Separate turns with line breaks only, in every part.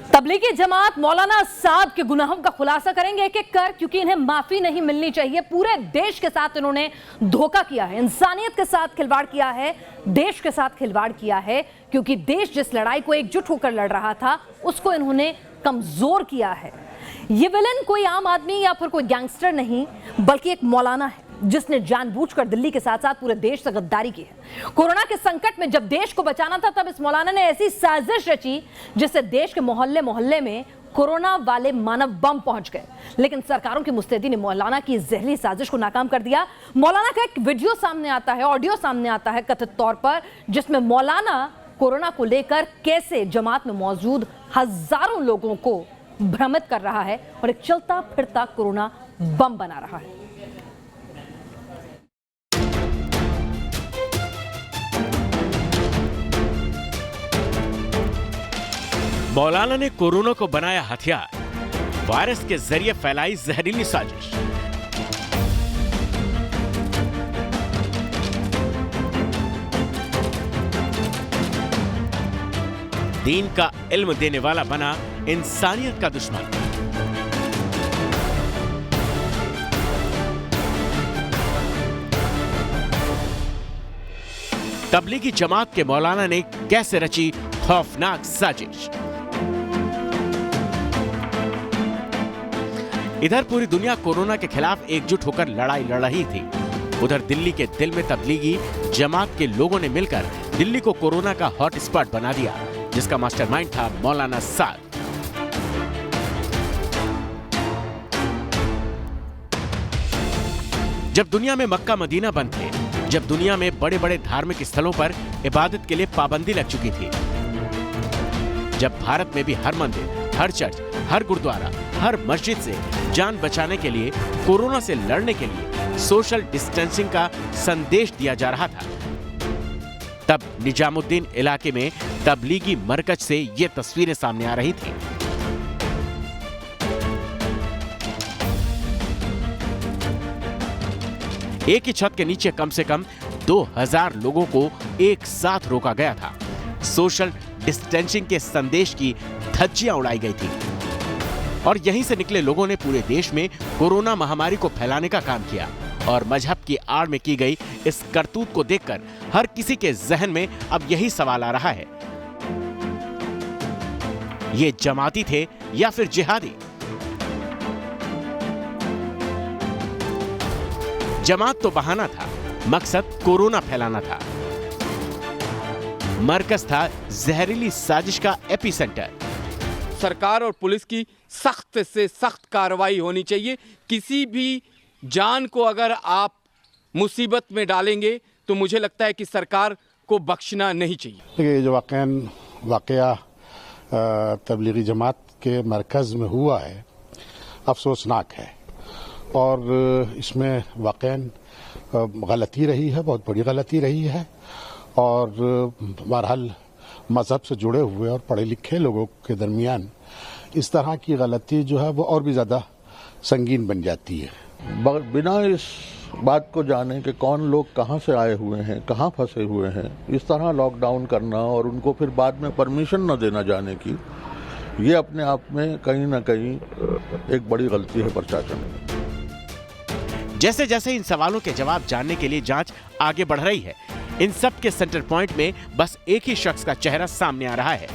तबलीगी जमात मौलाना साद के गुनाहों का खुलासा करेंगे एक एक कर, क्योंकि इन्हें माफी नहीं मिलनी चाहिए। पूरे देश के साथ इन्होंने धोखा किया है, इंसानियत के साथ खिलवाड़ किया है, देश के साथ खिलवाड़ किया है, क्योंकि देश जिस लड़ाई को एकजुट होकर लड़ रहा था उसको इन्होंने कमजोर किया है। ये विलन कोई आम आदमी या फिर कोई गैंगस्टर नहीं, बल्कि एक मौलाना है जिसने जानबूझकर दिल्ली के साथ साथ पूरे देश से गद्दारी की है। कोरोना के संकट में जब देश को बचाना था, तब इस मौलाना ने ऐसी साजिश रची जिससे देश के मोहल्ले मोहल्ले में कोरोना वाले मानव बम पहुंच गए। लेकिन सरकारों की मुस्तैदी ने मौलाना की जहरी साजिश को नाकाम कर दिया। मौलाना का एक वीडियो सामने आता है, ऑडियो सामने आता है कथित तौर पर, जिसमें मौलाना कोरोना को लेकर कैसे जमात में मौजूद हजारों लोगों को भ्रमित कर रहा है और एक चलता फिरता कोरोना बम बना रहा है।
मौलाना ने कोरोना को बनाया हथियार, वायरस के जरिए फैलाई जहरीली साजिश। दीन का इल्म देने वाला बना इंसानियत का दुश्मन। तबलीगी जमात के मौलाना ने कैसे रची खौफनाक साजिश। इधर पूरी दुनिया कोरोना के खिलाफ एकजुट होकर लड़ाई लड़ रही थी। उधर दिल्ली के दिल में तबलीगी जमात के लोगों ने मिलकर दिल्ली को कोरोना का हॉट स्पॉट बना दिया, जिसका मास्टरमाइंड था मौलाना साद। जब दुनिया में मक्का मदीना बंद थे, जब दुनिया में बड़े बड़े धार्मिक स्थलों पर इबादत के लिए पाबंदी लग चुकी थी, जब भारत में भी हर मंदिर, हर चर्च, हर गुरुद्वारा, हर मस्जिद से जान बचाने के लिए, कोरोना से लड़ने के लिए सोशल डिस्टेंसिंग का संदेश दिया जा रहा था, तब निजामुद्दीन इलाके में तबलीगी मरकज से ये तस्वीरें सामने आ रही थी। एक ही छत के नीचे कम से कम 2000 लोगों को एक साथ रोका गया था। सोशल डिस्टेंसिंग के संदेश की धज्जियां उड़ाई गई थी और यहीं से निकले लोगों ने पूरे देश में कोरोना महामारी को फैलाने का काम किया। और मजहब की आड़ में की गई इस करतूत को देखकर हर किसी के जहन में अब यही सवाल आ रहा है, ये जमाती थे या फिर जिहादी? जमात तो बहाना था, मकसद कोरोना फैलाना था। मरकज था जहरीली साजिश का एपिसेंटर।
सरकार और पुलिस की सख्त से सख्त कार्रवाई होनी चाहिए। किसी भी जान को अगर आप मुसीबत में डालेंगे तो मुझे लगता है कि सरकार को बख्शना नहीं चाहिए।
देखिए, जो वाकया तबलीगी जमात के मरकज़ में हुआ है, अफसोसनाक है और इसमें वाकईन गलती रही है, बहुत बड़ी गलती रही है। और बहरहाल मज़हब से जुड़े हुए और पढ़े लिखे लोगों के दरमियान इस तरह की गलती जो है वो और भी ज़्यादा संगीन बन जाती है।
बिना इस बात को जाने कि कौन लोग कहां से आए हुए हैं, कहां फंसे हुए हैं, इस तरह लॉकडाउन करना और उनको फिर बाद में परमिशन न देना जाने की, ये अपने आप में कहीं ना कहीं एक बड़ी गलती है प्रशासन में।
जैसे जैसे इन सवालों के जवाब जानने के लिए जांच आगे बढ़ रही है, इन सब के सेंटर पॉइंट में बस एक ही शख्स का चेहरा सामने आ रहा है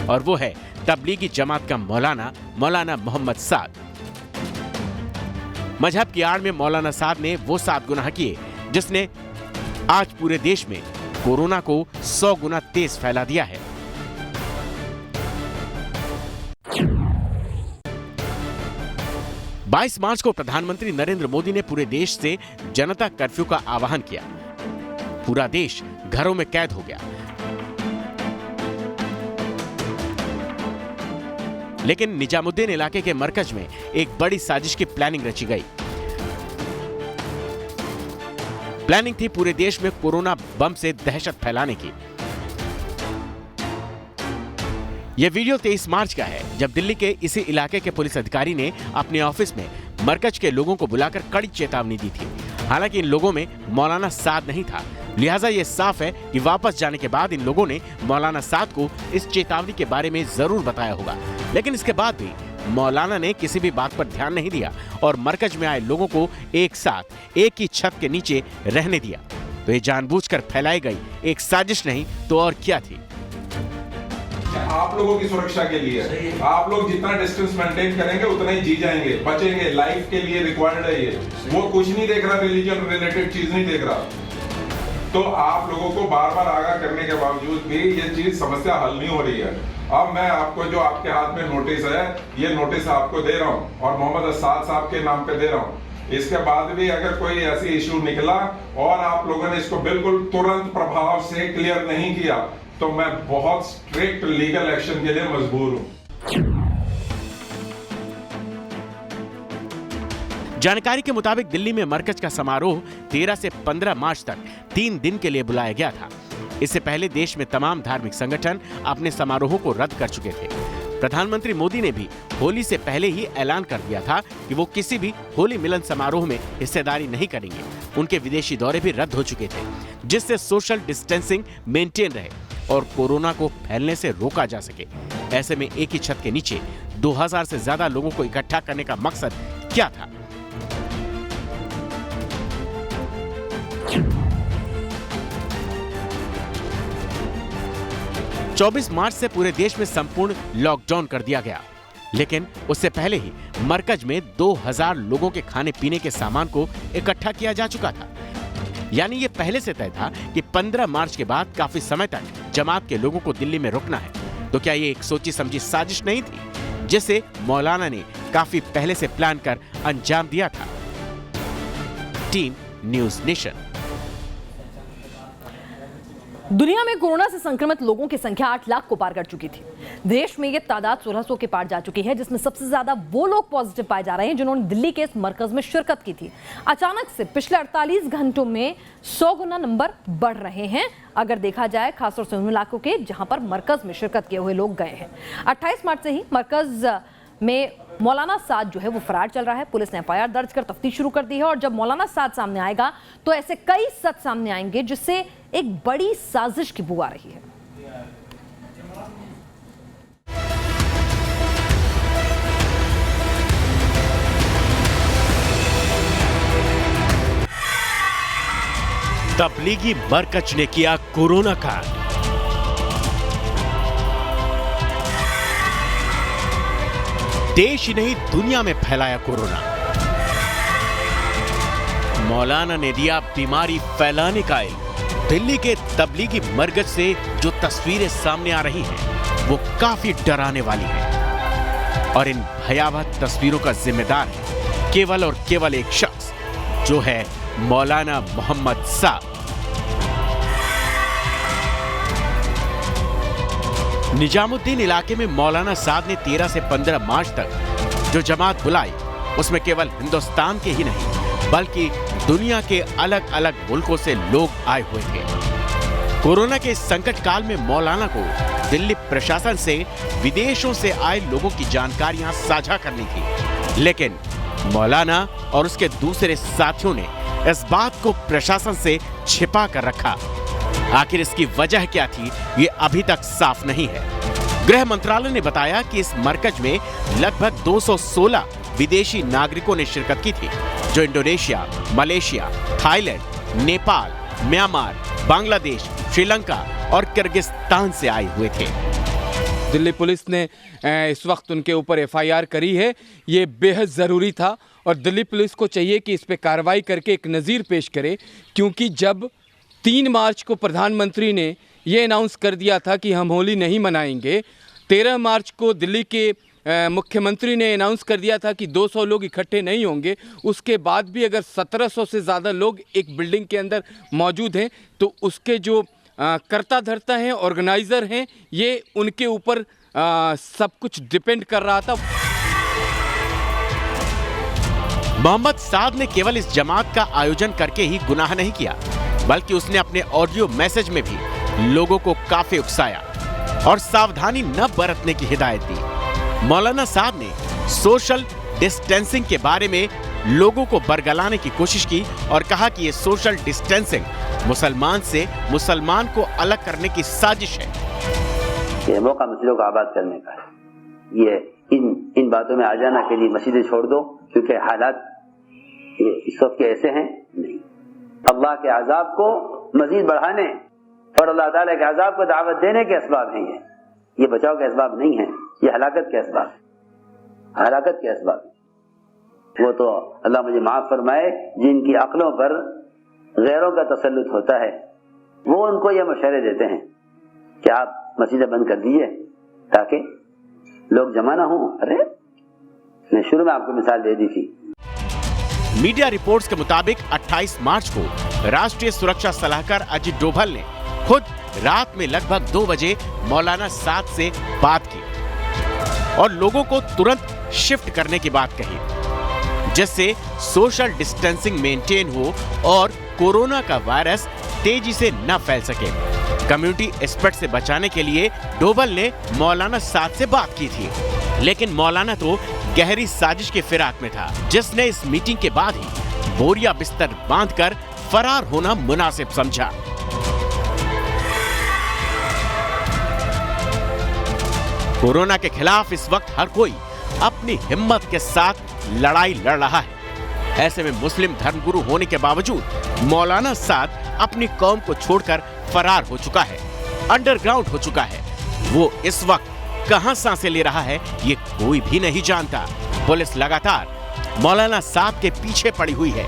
और वो है तबलीगी जमात का मौलाना मोहम्मद साद। मजहब की आड़ में मौलाना साद ने वो 7 गुनाह किए जिसने आज पूरे देश में कोरोना को 100 गुना तेज फैला दिया है। बाईस मार्च को प्रधानमंत्री नरेंद्र मोदी ने पूरे देश से जनता कर्फ्यू का आह्वान किया। पूरा देश घरों में कैद हो गया। लेकिन निजामुद्दीन इलाके के मरकज में एक बड़ी साजिश की प्लानिंग रची गई। प्लानिंग थी पूरे देश में कोरोना बम से दहशत फैलाने की। यह वीडियो 23 मार्च का है, जब दिल्ली के इसी इलाके के पुलिस अधिकारी ने अपने ऑफिस में मरकज के लोगों को बुलाकर कड़ी चेतावनी दी थी। हालांकि इन लोगों में मौलाना साद नहीं था, लिहाजा ये साफ है कि वापस जाने के बाद इन लोगों ने मौलाना साद को इस चेतावनी के बारे में जरूर बताया होगा, लेकिन इसके बाद भी मौलाना ने किसी भी बात पर ध्यान नहीं दिया और मरकज में आए लोगों को एक साथ एक ही छत के नीचे रहने दिया। तो ये जानबूझकर फैलाई गई एक साजिश नहीं तो और क्या थी।
आप लोगों की सुरक्षा के लिए आप लोग जितना डिस्टेंस मेंटेन करेंगे उतना ही जी जाएंगे, बचेंगे, लाइफ के लिए रिक्वायर्ड है ये। वो कुछ नहीं देख रहा, रिलीजन रिलेटेड चीज नहीं देख रहा। तो आप लोगों को बार बार आगाह करने के बावजूद भी ये चीज समस्या हल नहीं हो रही है। अब मैं आपको जो आपके हाथ में नोटिस है, ये नोटिस आपको दे रहा हूँ और मोहम्मद असाद साहब के नाम पे दे रहा हूँ। इसके बाद भी अगर कोई ऐसी इश्यू निकला और आप लोगों ने इसको बिल्कुल तुरंत प्रभाव से क्लियर नहीं किया तो मैं बहुत स्ट्रिक्ट लीगल एक्शन के लिए मजबूर हूँ।
जानकारी के मुताबिक दिल्ली में मरकज का समारोह 13 से 15 मार्च तक 3 दिन के लिए बुलाया गया था। इससे पहले देश में तमाम धार्मिक संगठन अपने समारोहों को रद्द कर चुके थे। प्रधानमंत्री मोदी ने भी होली से पहले ही ऐलान कर दिया था कि वो किसी भी होली मिलन समारोह में हिस्सेदारी नहीं करेंगे। उनके विदेशी दौरे भी रद्द हो चुके थे, जिससे सोशल डिस्टेंसिंग मेंटेन रहे और कोरोना को फैलने से रोका जा सके। ऐसे में एक ही छत के नीचे 2000 से ज्यादा लोगों को इकट्ठा करने का मकसद क्या था? चौबीस मार्च से पूरे देश में संपूर्ण लॉकडाउन कर दिया गया, लेकिन उससे पहले ही मरकज में 2000 लोगों के खाने पीने के सामान को इकट्ठा किया जा चुका था। यानी ये पहले से तय था कि 15 मार्च के बाद काफी समय तक जमात के लोगों को दिल्ली में रुकना है। तो क्या ये एक सोची समझी साजिश नहीं थी, जिसे मौलाना ने काफी पहले से प्लान कर अंजाम दिया था? Team news nation.
दुनिया में कोरोना से संक्रमित लोगों की संख्या 8 लाख को पार कर चुकी थी। देश में ये तादाद 1600 के पार जा चुकी है, जिसमें सबसे ज्यादा वो लोग पॉजिटिव पाए जा रहे हैं जिन्होंने दिल्ली के इस मरकज में शिरकत की थी। अचानक से पिछले 48 घंटों में 100 गुना नंबर बढ़ रहे हैं, अगर देखा जाए खासतौर से उन इलाकों के जहां पर मरकज में शिरकत किए हुए लोग गए हैं। 28 मार्च से ही मरकज में मौलाना साद जो है वो फरार चल रहा है। पुलिस ने एफआईआर दर्ज कर तफ्तीश शुरू कर दी है और जब मौलाना साद सामने आएगा तो ऐसे कई सच सामने आएंगे जिससे एक बड़ी साजिश की बू आ रही है।
तबलीगी मरकज ने किया कोरोना कांड। देश ही नहीं दुनिया में फैलाया कोरोना। मौलाना ने दिया बीमारी फैलाने का इल्म। दिल्ली के तबलीगी मरकज से जो तस्वीरें सामने आ रही हैं वो काफी डराने वाली हैं और इन भयावह तस्वीरों का जिम्मेदार है केवल और केवल एक शख्स, जो है मौलाना मोहम्मद साद। निजामुद्दीन इलाके में मौलाना साद ने 13 से 15 मार्च तक जो जमात बुलाई उसमें केवल हिंदुस्तान के ही नहीं बल्कि दुनिया के अलग अलग मुल्कों से लोग आए हुए थे। कोरोना के इस संकट काल में मौलाना को दिल्ली प्रशासन से विदेशों से आए लोगों की जानकारियां साझा करनी थी, लेकिन मौलाना और उसके दूसरे साथियों ने इस बात को प्रशासन से छिपा कर रखा। आखिर इसकी वजह क्या थी, ये अभी तक साफ नहीं है। गृह मंत्रालय ने बताया कि इस मरकज में लगभग 216 विदेशी नागरिकों ने शिरकत की थी, जो Indonesia, Malaysia, Thailand, Nepal, Myanmar, Bangladesh, Sri Lanka और किर्गिस्तान से आए हुए थे।
दिल्ली पुलिस ने इस वक्त उनके ऊपर एफआईआर करी है। ये बेहद ज़रूरी था और दिल्ली पुलिस को चाहिए कि इस पे कार्रवाई करके एक नज़ीर पेश करे, क्योंकि जब 3 मार्च को प्रधानमंत्री ने ये अनाउंस कर दिया था कि हम होली नहीं मनाएंगे, 13 मार्च को दिल्ली के मुख्यमंत्री ने अनाउंस कर दिया था कि 200 लोग इकट्ठे नहीं होंगे, उसके बाद भी अगर 1700 से ज़्यादा लोग एक बिल्डिंग के अंदर मौजूद हैं तो उसके जो कर्ता धर्ता हैं, ऑर्गेनाइज़र हैं, ये उनके ऊपर सब कुछ डिपेंड कर रहा था।
मोहम्मद साद ने केवल इस जमात का आयोजन करके ही गुनाह नहीं किया, बल्कि उसने अपने ऑडियो मैसेज में भी लोगों को काफी उकसाया और सावधानी न बरतने की हिदायत दी। मौलाना साद ने सोशल डिस्टेंसिंग के बारे में लोगों को बरगलाने की कोशिश की और कहा कि ये सोशल डिस्टेंसिंग मुसलमान से मुसलमान को अलग करने की साजिश है।
ये मौका मस्जिदों को आबाद करने का है। ये इन बातों में आ जाना के लिए मस्जिदें छोड़ दो, क्योंकि हालात इस वक्त के ऐसे हैं नहीं। अल्लाह के अजाब को मजीद बढ़ाने और अल्लाह ताला के अजाब को दावत देने के असबाब हैं ये बचाव के असबाब नहीं है, ये हलाकत के असबाब है, हलाकत के असबाब। वो तो अल्लाह मुझे माफ फरमाए जिनकी अक्लों पर गैरों का तसल्लुत होता है, वो उनको ये मशवरे देते हैं कि आप मस्जिदें बंद कर दीजिए ताकि लोग जमा ना हों। अरे मैं शुरू में आपको मिसाल दे दी थी।
मीडिया रिपोर्ट्स के मुताबिक 28 मार्च को राष्ट्रीय सुरक्षा सलाहकार अजित डोभाल ने खुद रात में लगभग 2 बजे मौलाना साद से बात की और लोगों को तुरंत शिफ्ट करने की बात कही, जिससे सोशल डिस्टेंसिंग मेंटेन हो और कोरोना का वायरस तेजी से न फैल सके। कम्युनिटी स्प्रेड से बचाने के लिए डोभाल ने मौलाना साद से बात की थी, लेकिन मौलाना तो गहरी साजिश के फिराक में था, जिसने इस मीटिंग के बाद ही बोरिया बिस्तर बांधकर फरार होना मुनासिब समझा। कोरोना के खिलाफ इस वक्त हर कोई अपनी हिम्मत के साथ लड़ाई लड़ रहा है। ऐसे में मुस्लिम धर्मगुरु होने के बावजूद मौलाना साद अपनी कौम को छोड़कर फरार हो चुका है, अंडरग्राउंड हो चुका है। वो इस वक्त कहां सांसें ले रहा है ये कोई भी नहीं जानता। पुलिस लगातार मौलाना साद के पीछे पड़ी हुई है।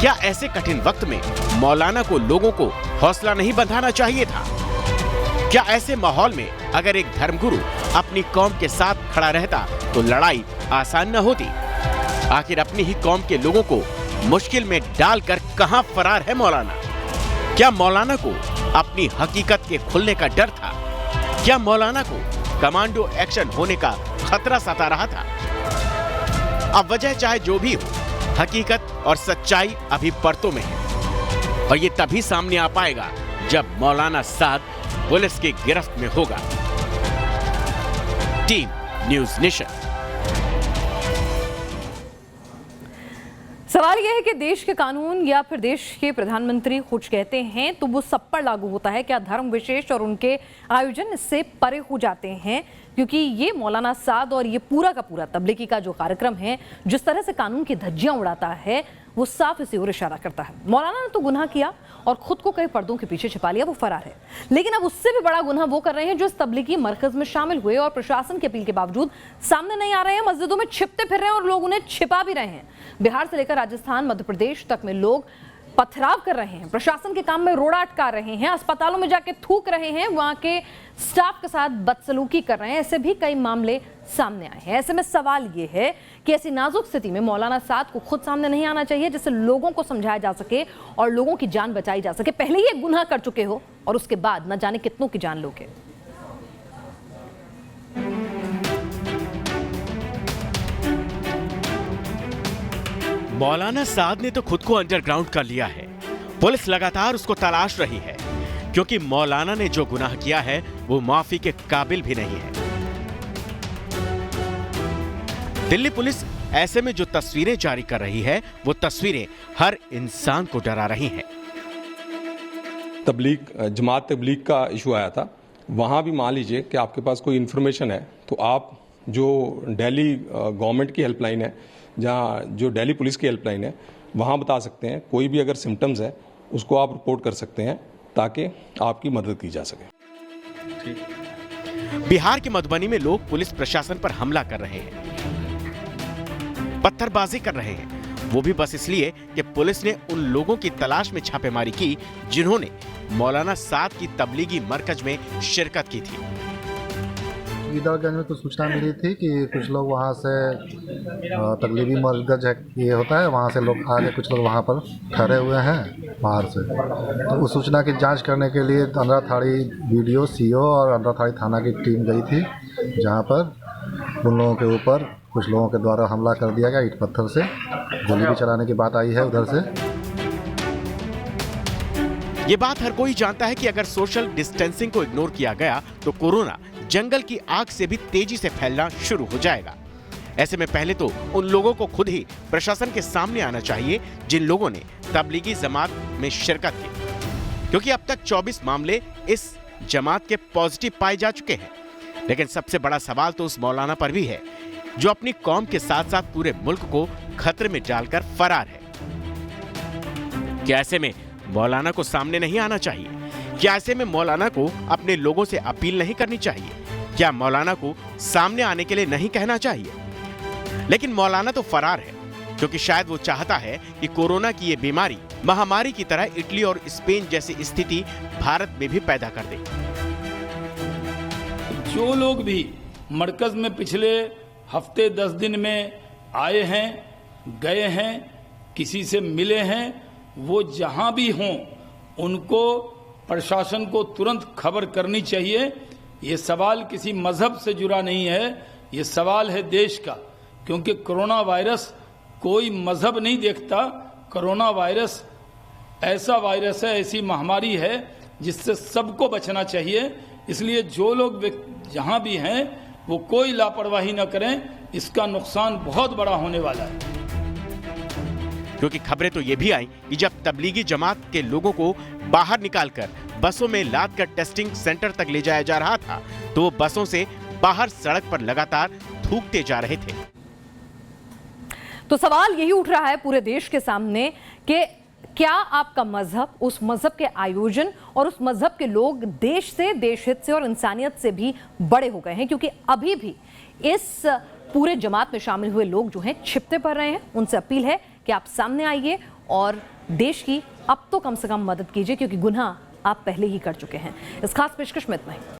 क्या ऐसे कठिन वक्त में मौलाना को लोगों को हौसला नहीं बंधाना चाहिए था? क्या ऐसे माहौल में अगर एक धर्मगुरु अपनी कौम के साथ खड़ा रहता तो लड़ाई आसान न होती? आखिर अपनी ही कौम के लोगों को मुश्किल में डालकर कहां फरार है मौलाना? क्या मौलाना को अपनी हकीकत के खुलने का डर था? क्या मौलाना को कमांडो एक्शन होने का खतरा सता रहा था? अब वजह चाहे जो भी हो, हकीकत और सच्चाई अभी परतों में है और ये तभी सामने आ पाएगा जब मौलाना साद पुलिस की गिरफ्त में होगा। Team news nation.
सवाल यह है कि देश के कानून या फिर देश के प्रधानमंत्री कुछ कहते हैं तो वो सब पर लागू होता है। क्या धर्म विशेष और उनके आयोजन इससे परे हो जाते हैं? क्योंकि ये मौलाना साद और ये पूरा का पूरा तबलीगी का जो कार्यक्रम है, जिस तरह से कानून की धज्जियां उड़ाता है, वो साफ इसी ओर इशारा करता है। मौलाना ने तो गुनाह किया और खुद को कई पर्दों के पीछे छिपा लिया, वो फरार है। लेकिन अब उससे भी बड़ा गुनाह वो कर रहे हैं जो इस तबलीगी मरकज में शामिल हुए और प्रशासन की अपील के बावजूद सामने नहीं आ रहे हैं। मस्जिदों में छिपते फिर रहे हैं और लोग उन्हें छिपा भी रहे हैं। बिहार से लेकर राजस्थान, मध्य प्रदेश तक में लोग पथराव कर रहे हैं, प्रशासन के काम में रोड़ा अटका रहे हैं, अस्पतालों में जाके थूक रहे हैं, वहां के स्टाफ के साथ बदसलूकी कर रहे हैं। ऐसे भी कई मामले सामने आए हैं। ऐसे में सवाल ये है कि ऐसी नाजुक स्थिति में मौलाना साद को खुद सामने नहीं आना चाहिए, जिससे लोगों को समझाया जा सके और लोगों की जान बचाई जा सके। पहले ही एक गुनाह कर चुके हो और उसके बाद न जाने कितनों की जान लोगे।
मौलाना साद ने तो खुद को अंडरग्राउंड कर लिया है। पुलिस लगातार उसको तलाश रही है, क्योंकि मौलाना ने जो गुनाह किया है वो माफी के काबिल भी नहीं है। दिल्ली पुलिस ऐसे में जो तस्वीरें जारी कर रही है, वो तस्वीरें हर इंसान को डरा रही हैं।
जमात तबलीग का इशू आया था, वहां भी मान लीजिए कि आपके पास कोई इन्फॉर्मेशन है तो आप जो दिल्ली गवर्नमेंट की हेल्पलाइन है, जहाँ जो दिल्ली पुलिस की हेल्पलाइन है, वहाँ बता सकते हैं। कोई भी अगर सिम्टम्स है उसको आप रिपोर्ट कर सकते हैं ताकि आपकी मदद की जा सके।
बिहार के मधुबनी में लोग पुलिस प्रशासन पर हमला कर रहे हैं, पत्थरबाजी कर रहे हैं, वो भी बस इसलिए कि पुलिस ने उन लोगों की तलाश में छापेमारी की जिन्होंने मौलाना साद की तबलीगी मरकज में शिरकत की थी।
ईदरगंज में कुछ सूचना मिली थी कि कुछ लोग वहाँ से तबलीगी मरकज ये होता है, वहाँ से लोग आगे कुछ लोग वहाँ पर ठहरे हुए हैं बाहर से। तो उस सूचना की जांच करने के लिए अंदरथाड़ी वीडियो सीओ और अंदरथाड़ी थाना की टीम गई थी, जहाँ पर उन लोगों के ऊपर कुछ लोगों के द्वारा हमला कर दिया गया ईंट पत्थर से। गोली भी चलाने की बात आई है उधर से।
ये बात हर कोई जानता है कि अगर सोशल डिस्टेंसिंग को इग्नोर किया गया तो कोरोना जंगल की आग से भी तेजी से फैलना शुरू हो जाएगा। ऐसे में पहले तो उन लोगों को खुद ही प्रशासन के सामने आना चाहिए जिन लोगों ने तबलीगी जमात में शिरकत की, क्योंकि अब तक 24 मामले इस जमात के पॉजिटिव पाए जा चुके हैं। लेकिन सबसे बड़ा सवाल तो उस मौलाना पर भी है जो अपनी कौम के साथ साथ पूरे मुल्क को खतरे में डालकर फरार है। क्या ऐसे में मौलाना को सामने नहीं आना चाहिए? क्या ऐसे में मौलाना को अपने लोगों से अपील नहीं करनी चाहिए? क्या मौलाना को सामने आने के लिए नहीं कहना चाहिए? लेकिन मौलाना तो फरार है, क्योंकि शायद वो चाहता है कि कोरोना की ये बीमारी महामारी की तरह इटली और स्पेन जैसी स्थिति भारत में भी पैदा कर दे।
जो लोग भी मरकज में पिछले हफ्ते 10 दिन में आए हैं, गए हैं, किसी से मिले हैं, वो जहां भी हों उनको प्रशासन को तुरंत खबर करनी चाहिए। ये सवाल किसी मजहब से जुड़ा नहीं है, ये सवाल है देश का, क्योंकि कोरोना वायरस कोई मजहब नहीं देखता। कोरोना वायरस ऐसा वायरस है, ऐसी महामारी है जिससे सबको बचना चाहिए। इसलिए जो लोग जहां भी हैं वो कोई लापरवाही न करें, इसका नुकसान बहुत बड़ा होने वाला है।
क्योंकि खबरें तो ये भी आई कि जब तबलीगी जमात के लोगों को बाहर निकालकर बसों में लाद कर टेस्टिंग सेंटर तक ले जाया जा रहा था, तो वो बसों से बाहर सड़क पर लगातार थूकते जा रहे थे।
तो सवाल यही उठ रहा है पूरे देश के सामने कि क्या आपका मजहब, उस मजहब के आयोजन और उस मजहब के लोग देश से, देश हित से और इंसानियत से भी बड़े हो गए हैं? क्योंकि अभी भी इस पूरे जमात में शामिल हुए लोग जो हैं छिपते पड़ रहे हैं। उनसे अपील है कि आप सामने आइए और देश की अब तो कम से कम मदद कीजिए, क्योंकि गुनाह आप पहले ही कर चुके हैं। इस खास पेशकश में इतना ही।